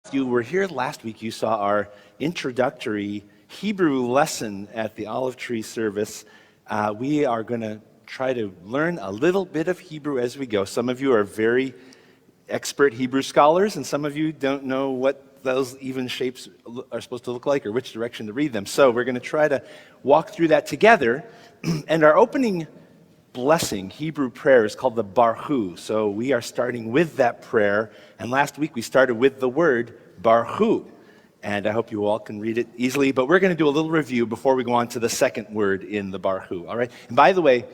If you were here last week, you saw our introductory Hebrew lesson at the Olive Tree service. We are going to try to learn a little bit of Hebrew as we go. Some of you are very expert Hebrew scholars, and some of you don't know what those even shapes are supposed to look like or which direction to read them. So we're going to try to walk through that together. And our opening blessing, Hebrew prayer, is called the Barchu. So we are starting with that prayer. And last week we started with the word Barchu. And I hope you all can read it easily. But we're going to do a little review before we go on to the second word in the Barchu. All right? And by the way,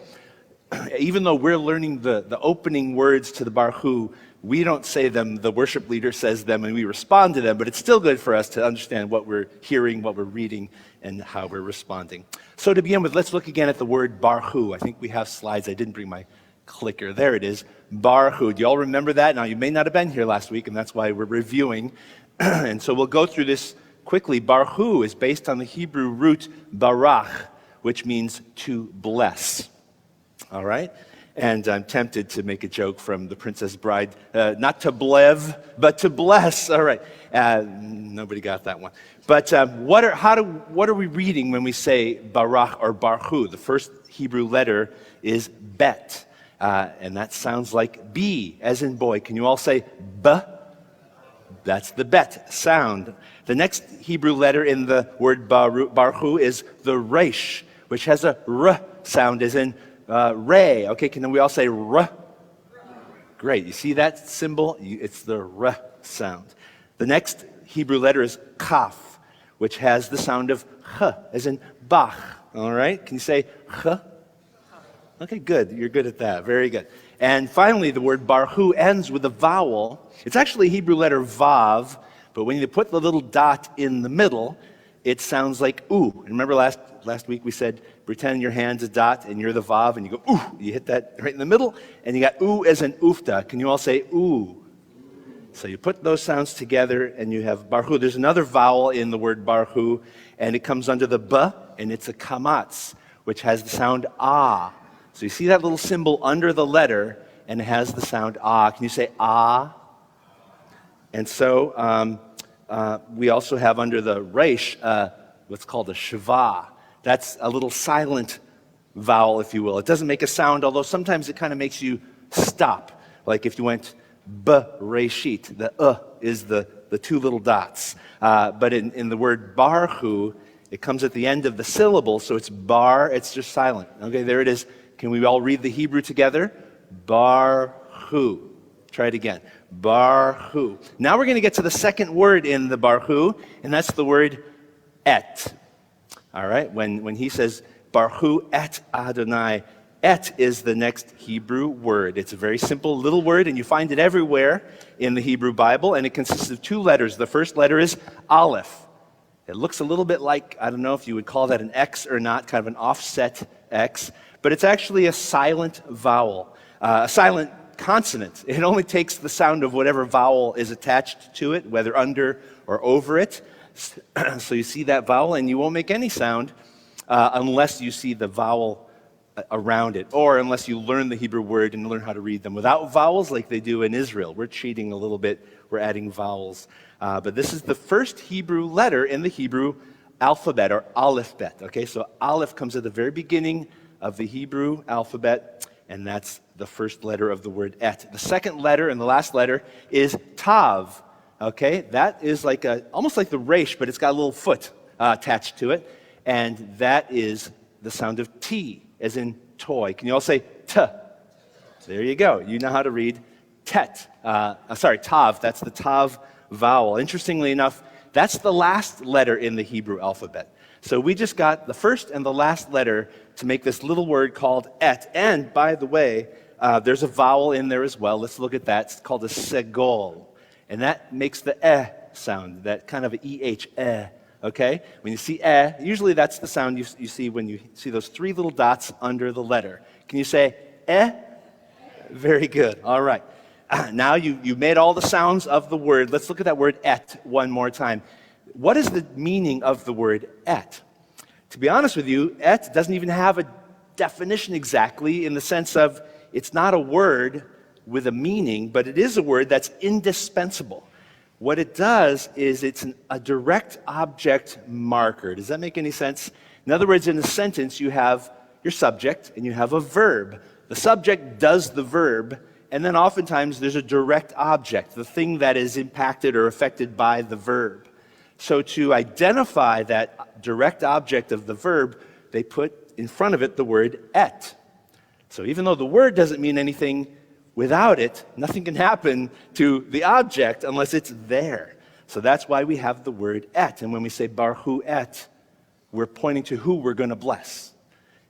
even though we're learning the opening words to the Barchu, we don't say them, the worship leader says them, and we respond to them, but it's still good for us to understand what we're hearing, what we're reading, and how we're responding. So to begin with, let's look again at the word Barchu. I think we have slides. I didn't bring my clicker. There it is, Barchu. Do you all remember that? Now, you may not have been here last week, and that's why we're reviewing. And so we'll go through this quickly. Barchu is based on the Hebrew root barach, which means to bless. All right? And I'm tempted to make a joke from The Princess Bride, not to blev, but to bless. All right, nobody got that one. But what are we reading when we say barach or barchu? The first Hebrew letter is bet, and that sounds like B, as in boy. Can you all say b? That's the bet sound. The next Hebrew letter in the word barchu is the resh, which has a r sound, as in Ray. Okay, can we all say R? Great. You see that symbol? It's the R sound. The next Hebrew letter is Kaf, which has the sound of H, as in Bach. All right? Can you say H? Okay, good. You're good at that. Very good. And finally, the word Barchu ends with a vowel. It's actually a Hebrew letter Vav, but when you put the little dot in the middle, it sounds like ooh. And remember last week we said, pretend your hand's a dot and you're the Vav, and you go ooh. You hit that right in the middle, and you got ooh as an ufta. Can you all say ooh? So you put those sounds together, and you have Barchu. There's another vowel in the word Barchu, and it comes under the b, and it's a kamatz, which has the sound ah. So you see that little symbol under the letter, and it has the sound ah. Can you say ah? And so we also have under the resh what's called a shava. That's a little silent vowel, if you will. It doesn't make a sound, although sometimes it kind of makes you stop. Like if you went b-reshit, the is the two little dots. But in the word barchu, it comes at the end of the syllable, so it's bar, it's just silent. Okay, there it is. Can we all read the Hebrew together? Barchu. Try it again. Barchu. Now we're going to get to the second word in the Barchu, and that's the word et. All right, when he says, Barchu et Adonai, et is the next Hebrew word. It's a very simple little word, and you find it everywhere in the Hebrew Bible, and it consists of two letters. The first letter is Aleph. It looks a little bit like, I don't know if you would call that an X or not, kind of an offset X, but it's actually a silent vowel, a silent consonant. It only takes the sound of whatever vowel is attached to it, whether under or over it. So you see that vowel, and you won't make any sound unless you see the vowel around it, or unless you learn the Hebrew word and learn how to read them without vowels like they do in Israel. We're cheating a little bit. We're adding vowels. But this is the first Hebrew letter in the Hebrew alphabet, or aleph-bet. Okay, so aleph comes at the very beginning of the Hebrew alphabet, and that's the first letter of the word et. The second letter and the last letter is tav. Okay, that is like almost like the resh, but it's got a little foot attached to it, and that is the sound of T, as in toy. Can you all say t? There you go. You know how to read tet. Tav. That's the tav vowel. Interestingly enough, that's the last letter in the Hebrew alphabet. So we just got the first and the last letter to make this little word called et. And by the way, there's a vowel in there as well. Let's look at that. It's called a segol. And that makes the sound, that kind of EH, okay? When you see usually that's the sound you see when you see those three little dots under the letter. Can you say Very good. All right. Now you made all the sounds of the word. Let's look at that word et one more time. What is the meaning of the word et? To be honest with you, et doesn't even have a definition exactly, in the sense of it's not a word with a meaning, but it is a word that's indispensable. What it does is it's a direct object marker. Does that make any sense? In other words, in a sentence, you have your subject and you have a verb. The subject does the verb, and then oftentimes there's a direct object, the thing that is impacted or affected by the verb. So to identify that direct object of the verb, they put in front of it the word et. So even though the word doesn't mean anything, without it, nothing can happen to the object unless it's there. So that's why we have the word et. And when we say Barchu et, we're pointing to who we're going to bless.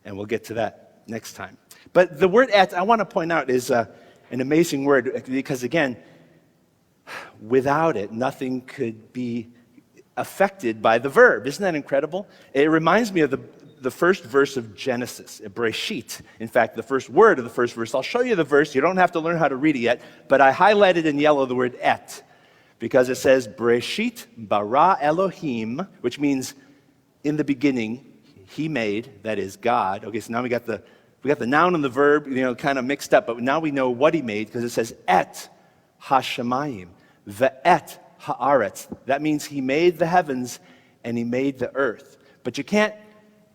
And we'll get to that next time. But the word et, I want to point out, is an amazing word because, again, without it, nothing could be affected by the verb. Isn't that incredible? It reminds me of the first verse of Genesis, Breshit. In fact, the first word of the first verse. I'll show you the verse. You don't have to learn how to read it yet, but I highlighted in yellow the word et because it says Breshit bara Elohim, which means in the beginning he made, that is God. Okay, so now we got the noun and the verb, kind of mixed up, but now we know what he made because it says et hashamayim, ve'et haaretz. That means he made the heavens and he made the earth. But you can't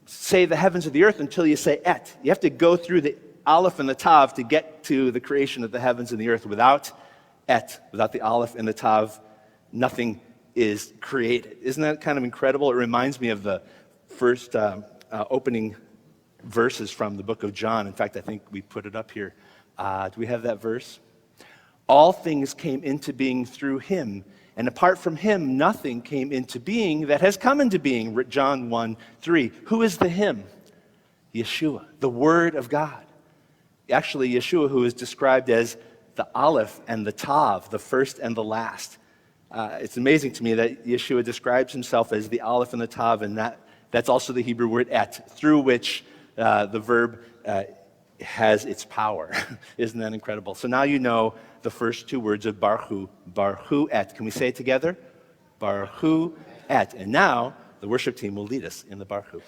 say the heavens or the earth until you say et. You have to go through the aleph and the tav to get to the creation of the heavens and the earth. Without et, without the aleph and the tav, nothing is created. Isn't that kind of incredible? It reminds me of the first opening verses from the book of John. In fact, I think we put it up here. Do we have that verse? All things came into being through him, and apart from him, nothing came into being that has come into being. John 1:3. Who is the him? Yeshua, the Word of God. Actually, Yeshua, who is described as the aleph and the tav, the first and the last. It's amazing to me that Yeshua describes himself as the aleph and the tav, and that's also the Hebrew word et, through which the verb has its power. Isn't that incredible? So now you know the first two words of Barchu, Barchu et. Can we say it together? Barchu et. And now the worship team will lead us in the Barchu.